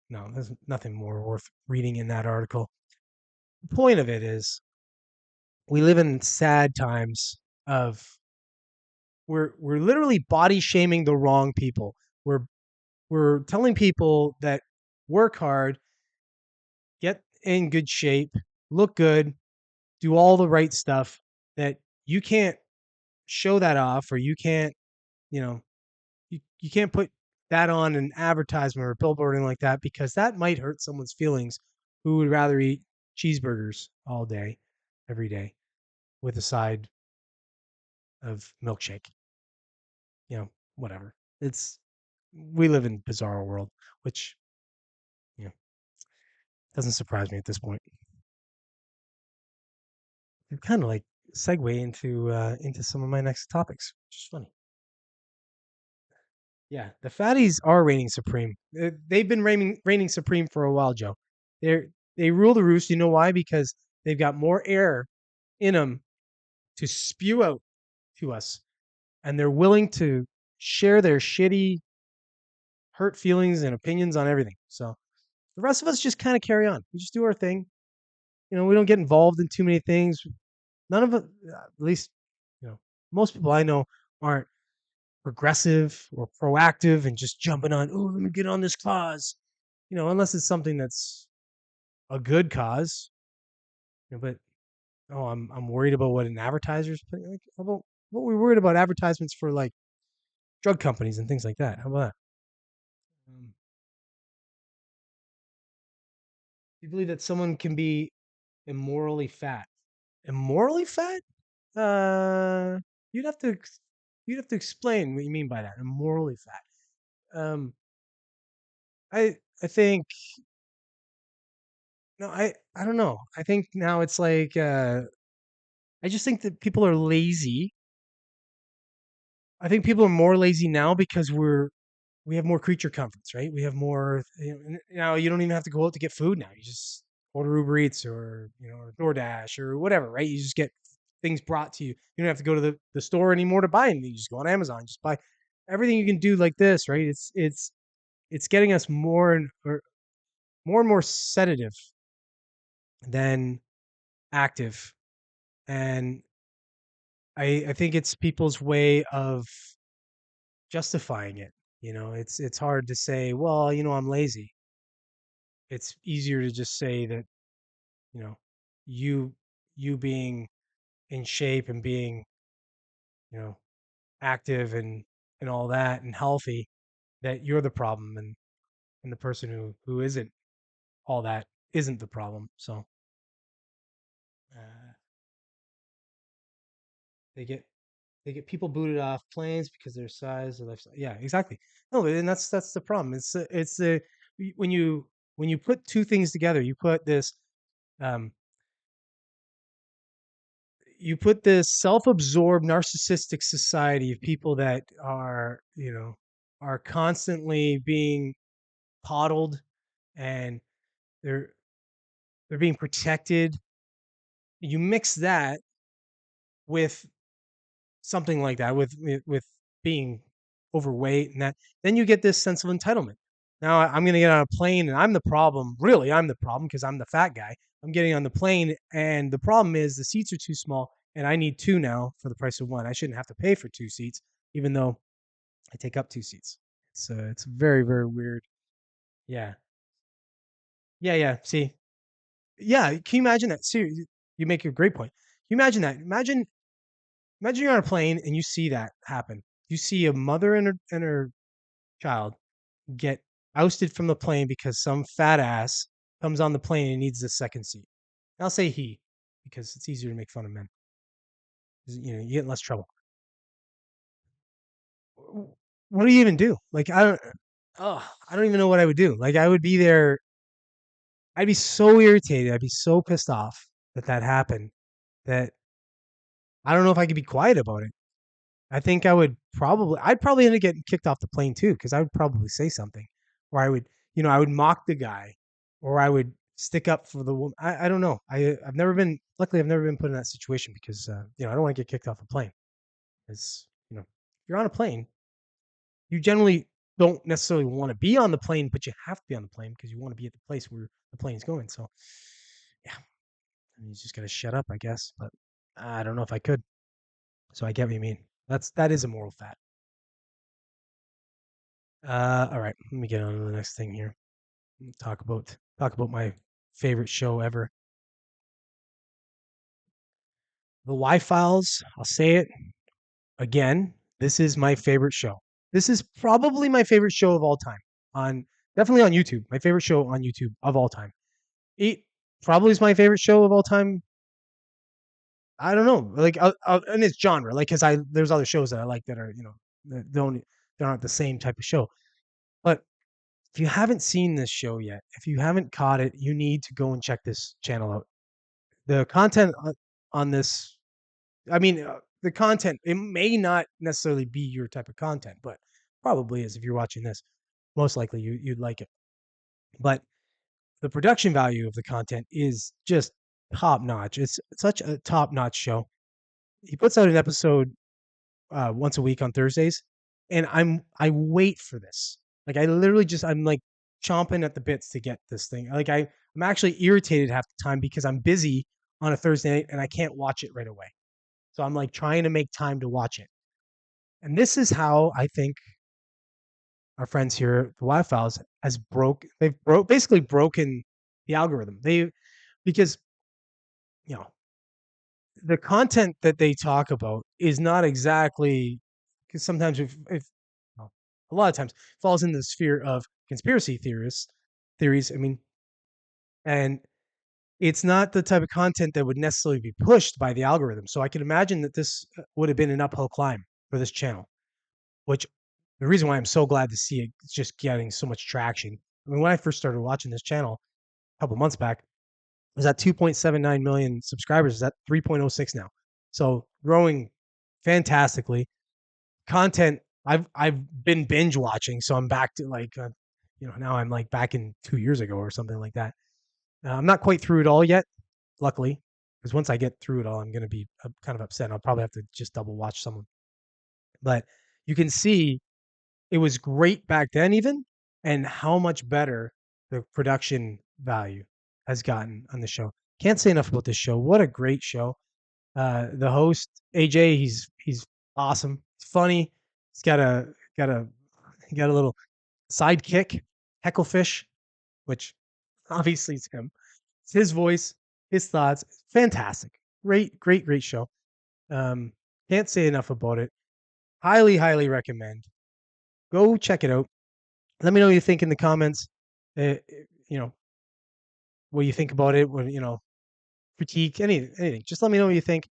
No, there's nothing more worth reading in that article. The point of it is we live in sad times of we're literally body shaming the wrong people. We're telling people that work hard, get in good shape, look good, do all the right stuff, that you can't show that off or you can't, you know, you can't put that on an advertisement or billboarding like that because that might hurt someone's feelings who would rather eat cheeseburgers all day, every day, with a side of milkshake. Whatever. It's we live in a bizarre world, which you know Doesn't surprise me at this point. It kind of like segue into some of my next topics, which is funny. Yeah, the fatties are reigning supreme. They've been reigning supreme for a while, Joe. They rule the roost. You know why? Because they've got more air in them to spew out to us, and they're willing to share their shitty, hurt feelings and opinions on everything. So the rest of us just kind of carry on. We just do our thing. We don't get involved in too many things. None of it, at least, you know, most people I know aren't progressive or proactive and just jumping on, oh, let me get on this cause, unless it's something that's a good cause. But oh, I'm worried about what an advertiser's putting. Like, how about what we're worried about advertisements for like drug companies and things like that. How about that? Do you believe that someone can be immorally fat? Immorally fat? Uh, you'd have to you'd have to explain what you mean by that. Immorally fat. I think no, I don't know. I think now it's like I just think that people are lazy. I think people are more lazy now because we have more creature comforts, right? We have more. Now you don't even have to go out to get food now. You just order Uber Eats or or DoorDash or whatever, right? You just get things brought to you. You don't have to go to the store anymore to buy anything. You just go on Amazon, just buy everything you can do like this, right? It's getting us more and more sedative than active, and I think it's people's way of justifying it. It's hard to say, well, I'm lazy. It's easier to just say that, you know, you you being in shape and being, you know, active and all that and healthy, that you're the problem, and the person who isn't all that isn't the problem. So uh, they get they get people booted off planes because of their size or lifestyle. Yeah, exactly. No, and that's the problem. It's the when you put two things together, um, you put this self-absorbed narcissistic society of people that are constantly being coddled, and they're they're being protected. You mix that with something like that, with being overweight, and that then you get this sense of entitlement. Now I'm going to get on a plane and I'm the problem. Really, I'm the problem because I'm the fat guy. I'm getting on the plane and the problem is the seats are too small and I need two now for the price of one. I shouldn't have to pay for two seats even though I take up two seats. It's very very weird. Yeah. Yeah, yeah. See. Yeah, can you imagine that? See, you make a great point. Can you imagine that? Imagine you're on a plane and you see that happen. You see a mother and her child get ousted from the plane because some fat ass comes on the plane and needs the second seat. And I'll say he because it's easier to make fun of men. You get in less trouble. What do you even do? Like I don't even know what I would do. Like I would be there. I'd be so irritated. I'd be so pissed off that happened that I don't know if I could be quiet about it. I think I'd probably end up getting kicked off the plane too, because I would probably say something, or I would mock the guy, or I would stick up for the woman. I don't know. Luckily, I've never been put in that situation because, I don't want to get kicked off a plane. Because, if you're on a plane, you generally don't necessarily want to be on the plane, but you have to be on the plane because you want to be at the place where the plane's going. So, yeah, you just got to shut up, I guess. But I don't know if I could. So I get what you mean. That is a moral fact. All right, let me get on to the next thing here. Talk about my favorite show ever, The Y Files. I'll say it again. This is my favorite show. This is probably my favorite show of all time. On Definitely on YouTube. My favorite show on YouTube of all time. It probably is my favorite show of all time. I don't know, like in its genre, like because there's other shows that I like that are that they're not the same type of show, but If you haven't seen this show yet, if you haven't caught it, you need to go and check this channel out. The content on this, I mean, the content, it may not necessarily be your type of content, but probably is if you're watching this. Most likely you'd like it. But the production value of the content is just top notch. It's such a top notch show. He puts out an episode once a week on Thursdays, and I wait for this. Like I literally just I'm like chomping at the bits to get this thing. Like I'm actually irritated half the time because I'm busy on a Thursday night and I can't watch it right away. So I'm like trying to make time to watch it. And this is how I think our friends here, the Wild Files, they've basically broken the algorithm. They because you know the content that they talk about is not exactly because sometimes if well, a lot of times falls in the sphere of conspiracy theories. I mean, and it's not the type of content that would necessarily be pushed by the algorithm. So I can imagine that this would have been an uphill climb for this channel, which the reason why I'm so glad to see it is just getting so much traction. I mean, when I first started watching this channel a couple months back, it was at 2.79 million subscribers. It's at 3.06 now. So growing fantastically. Content I've been binge watching, so I'm back to like now I'm like back in 2 years ago or something like that. I'm not quite through it all yet, luckily, because once I get through it all, I'm going to be kind of upset. I'll probably have to just double watch some of them. But you can see it was great back then, even, and how much better the production value has gotten on the show. Can't say enough about this show. What a great show! The host AJ, he's awesome. He's funny. He's got a he got a little sidekick, Hecklefish, which obviously is him. It's his voice, his thoughts. Fantastic. Great show. Um, can't say enough about it. Highly recommend. Go check it out. Let me know what you think in the comments. Uh, you know what you think about it. What critique anything. Just let me know what you think.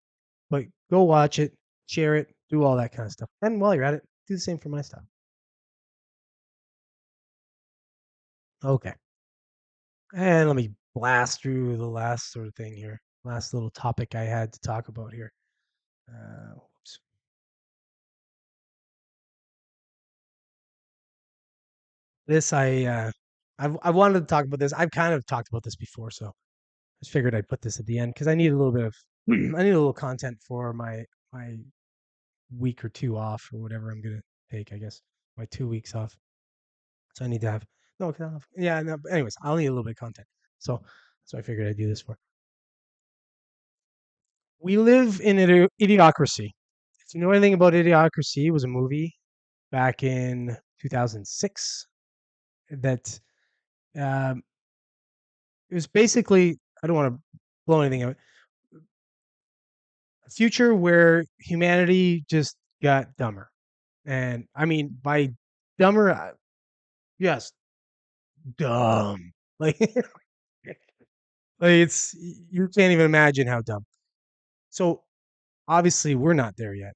But go watch it, share it, do all that kind of stuff. And while you're at it, do the same for my stuff. Okay. And let me blast through the last sort of thing here. Last little topic I had to talk about here. Whoops. This I've wanted to talk about this. I've kind of talked about this before, so I just figured I'd put this at the end because I need a little bit of I need a little content for my week or two off or whatever I'm gonna take. I guess my 2 weeks off. So I need to have no, yeah. No, but anyways, I'll need a little bit of content. So I figured I'd do this for. We live in an idiocracy. If you know anything about Idiocracy, it was a movie back in 2006 that um, it was basically, I don't want to blow anything out, a future where humanity just got dumber. And I mean, by dumber, yes, dumb. Like, like you can't even imagine how dumb. So obviously, we're not there yet,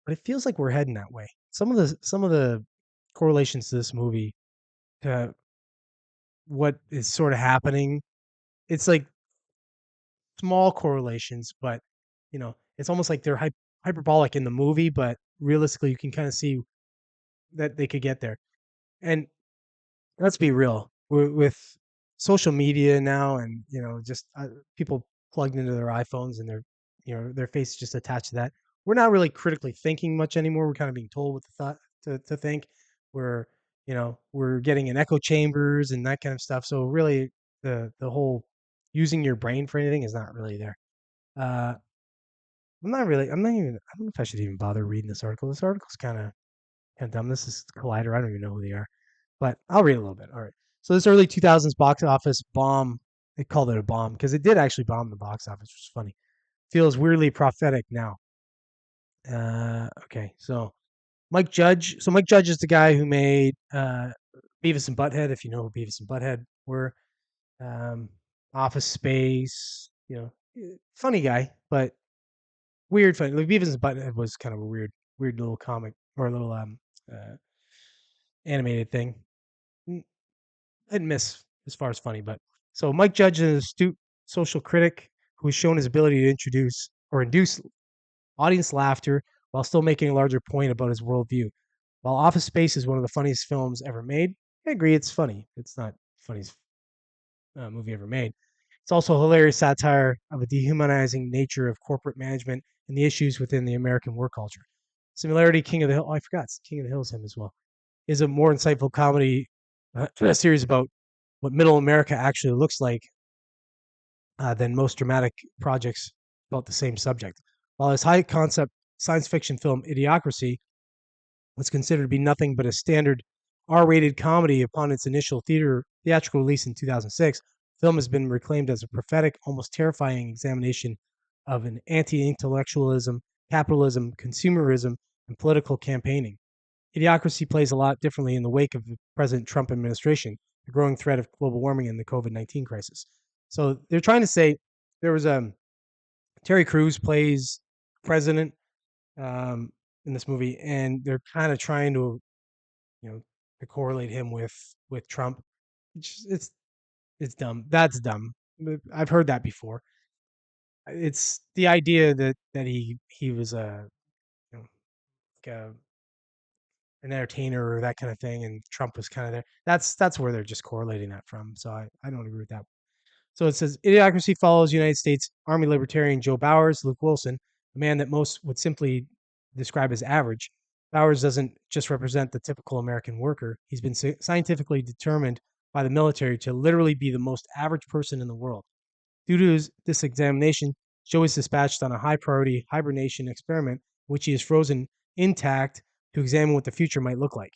but it feels like we're heading that way. Some of the correlations to this movie to what is sort of happening. It's like small correlations, but it's almost like they're hyperbolic in the movie, but realistically, you can kind of see that they could get there. And let's be real, with social media now, and just people plugged into their iPhones and their face just attached to that. We're not really critically thinking much anymore. We're kind of being told what the thought to think. We're we're getting in echo chambers and that kind of stuff. So really, the whole using your brain for anything is not really there. Uh, I'm not even. I don't know if I should even bother reading this article. This article's kind of dumb. This is Collider. I don't even know who they are, but I'll read a little bit. All right. So this early 2000s box office bomb. They called it a bomb because it did actually bomb the box office, which is funny. Feels weirdly prophetic now. Okay. So Mike Judge. So Mike Judge is the guy who made Beavis and Butthead. If you know who Beavis and Butthead were, um, Office Space. Funny guy, but weird funny. Like Beavis and Butthead was kind of a weird little comic or a little uh, animated thing. I'd miss as far as funny, but so Mike Judge is an astute social critic who has shown his ability to introduce or induce audience laughter while still making a larger point about his worldview. While Office Space is one of the funniest films ever made, I agree it's funny. It's not the funniest movie ever made. It's also a hilarious satire of the dehumanizing nature of corporate management and the issues within the American work culture. Similarity, King of the Hill. Oh, I forgot. King of the Hill is him as well. Is a more insightful comedy series about what middle America actually looks like than most dramatic projects about the same subject. While his high concept science fiction film Idiocracy was considered to be nothing but a standard R-rated comedy upon its initial theatrical release in 2006, the film has been reclaimed as a prophetic, almost terrifying examination of an anti-intellectualism, capitalism, consumerism, and political campaigning. Idiocracy plays a lot differently in the wake of the President Trump administration, the growing threat of global warming and the COVID-19 crisis. So they're trying to say there was Terry Crews plays president um, in this movie, and they're kind of trying to to correlate him with Trump. It's dumb. That's dumb. I've heard that before. It's the idea that he was a, you know, like an entertainer or that kind of thing, and Trump was kind of there. That's where they're just correlating that from. So I don't agree with that. So it says Idiocracy follows United States Army Libertarian Joe Bowers, Luke Wilson, a man that most would simply describe as average. Bowers doesn't just represent the typical American worker. He's been scientifically determined by the military to literally be the most average person in the world. Due to this examination, Joe is dispatched on a high priority hibernation experiment, which he is frozen intact to examine what the future might look like.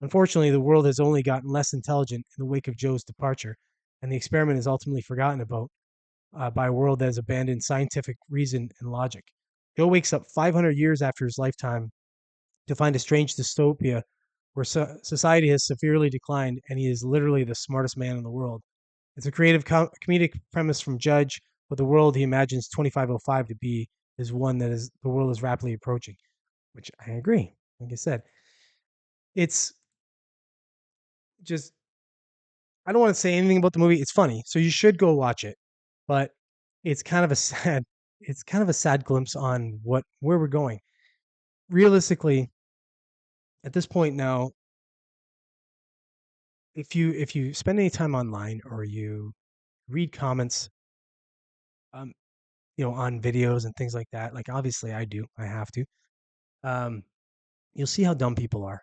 Unfortunately, the world has only gotten less intelligent in the wake of Joe's departure, and the experiment is ultimately forgotten about by a world that has abandoned scientific reason and logic. Joe wakes up 500 years after his lifetime to find a strange dystopia where society has severely declined and he is literally the smartest man in the world. It's a creative comedic premise from Judge, but the world he imagines 2505 to be is one that is the world is rapidly approaching, which I agree. Like I said, it's just I don't want to say anything about the movie. It's funny, so you should go watch it. But it's kind of a sad it's kind of a sad glimpse on where we're going. Realistically, at this point now, if you spend any time online or you read comments um on videos and things like that, like obviously I do, I have to. Um you'll see how dumb people are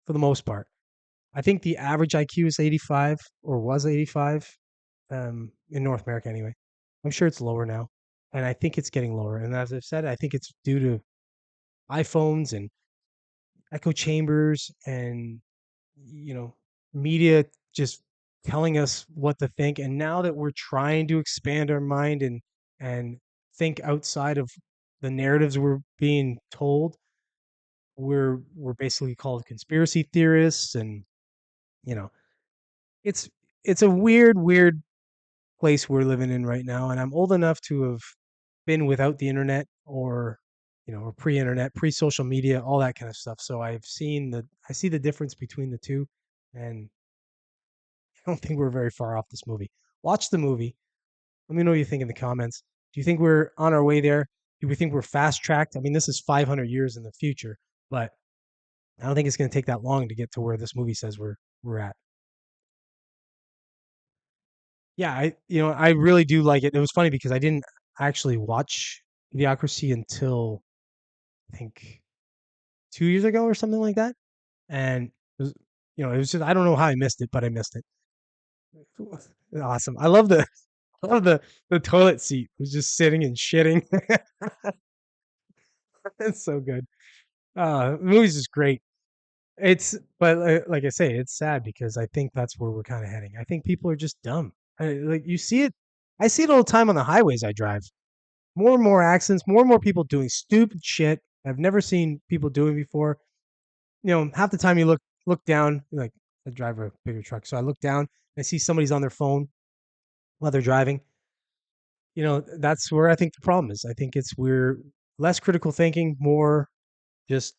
for the most part. I think the average IQ is 85 or was 85 in North America anyway. I'm sure it's lower now, and I think it's getting lower. And as I've said, I think it's due to iPhones and echo chambers and you know media just telling us what to think. And now that we're trying to expand our mind and think outside of the narratives we're being told, we're basically called conspiracy theorists, and you know it's it's a weird place we're living in right now, and I'm old enough to have been without the internet or or pre-internet, pre-social media, all that kind of stuff. So I see the difference between the two, and I don't think we're very far off this movie. Watch the movie. Let me know what you think in the comments. Do you think we're on our way there? Do we think we're fast tracked? I mean, this is 500 years in the future, but I don't think it's going to take that long to get to where this movie says we're at. Yeah, I really do like it. It was funny because I didn't actually watch Idiocracy until I think 2 years ago or something like that, and it was just I don't know how I missed it, but I missed it. Awesome. I love the toilet seat. It was just sitting and shitting. It's so good. The movie's just great. It's but like I say, it's sad because I think that's where we're kind of heading. I think people are just dumb. Like you see it, I see it all the time on the highways I drive. More and more accidents, more and more people doing stupid shit I've never seen people doing before. Half the time you look down, like I drive a bigger truck, so I look down and I see somebody's on their phone while they're driving. That's where I think the problem is. I think it's we're less critical thinking, more just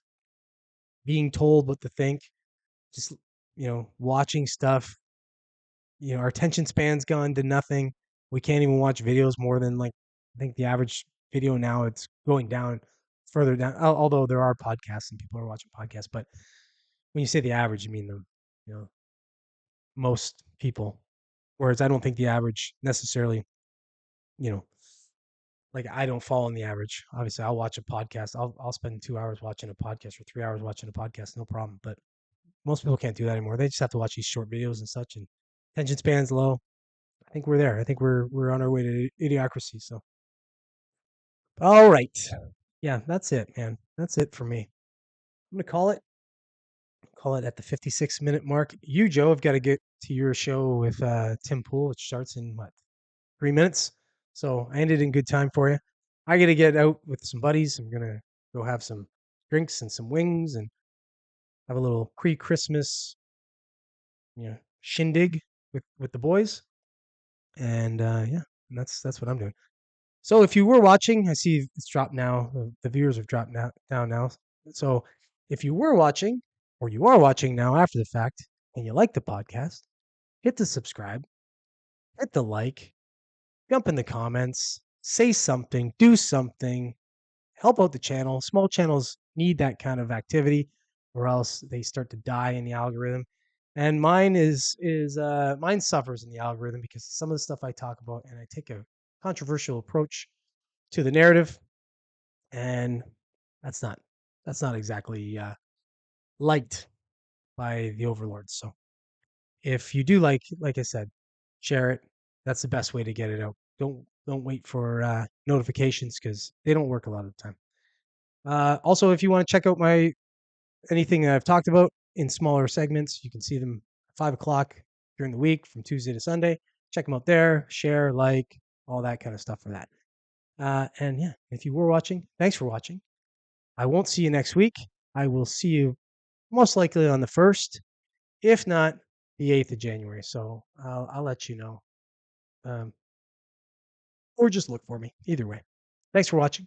being told what to think, just watching stuff our attention span's gone to nothing. We can't even watch videos more than like I think the average video now it's going down further down. Although there are podcasts and people are watching podcasts, but when you say the average, you mean the most people. Whereas I don't think the average necessarily, you know, like I don't fall in the average. Obviously, I'll watch a podcast. I'll spend 2 hours watching a podcast or 3 hours watching a podcast, no problem. But most people can't do that anymore. They just have to watch these short videos and such, and attention span's low. I think we're there. I think we're on our way to idiocracy. So, all right, yeah, that's it, man. That's it for me. I'm gonna call it at the 56-minute mark. You, Joe, have got to get to your show with Tim Pool, which starts in what 3 minutes. So I ended in good time for you. I got to get out with some buddies. I'm gonna go have some drinks and some wings and have a little pre-Christmas, shindig with the boys. And yeah, and that's what I'm doing. So if you were watching, I see it's dropped now. The viewers have dropped down now. So if you were watching, or you are watching now after the fact, and you like the podcast, hit the subscribe, hit the like, jump in the comments, say something, do something, help out the channel. Small channels need that kind of activity, or else they start to die in the algorithm. And mine suffers in the algorithm because some of the stuff I talk about, and I take a controversial approach to the narrative, and that's not exactly liked by the overlords. So if you do like I said, share it. That's the best way to get it out. Don't wait for notifications because they don't work a lot of the time. Also, if you want to check out my anything that I've talked about in smaller segments, you can see them at 5 o'clock during the week from Tuesday to Sunday. Check them out there. Share, like, all that kind of stuff for that. And yeah, if you were watching, thanks for watching. I won't see you next week. I will see you most likely on the 1st, if not the 8th of January. So I'll let you know. Um, or just look for me. Either way. Thanks for watching.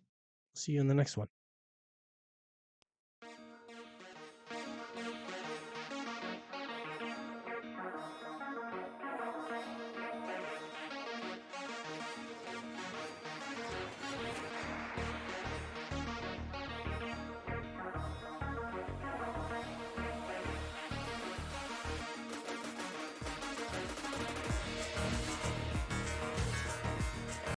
See you in the next one.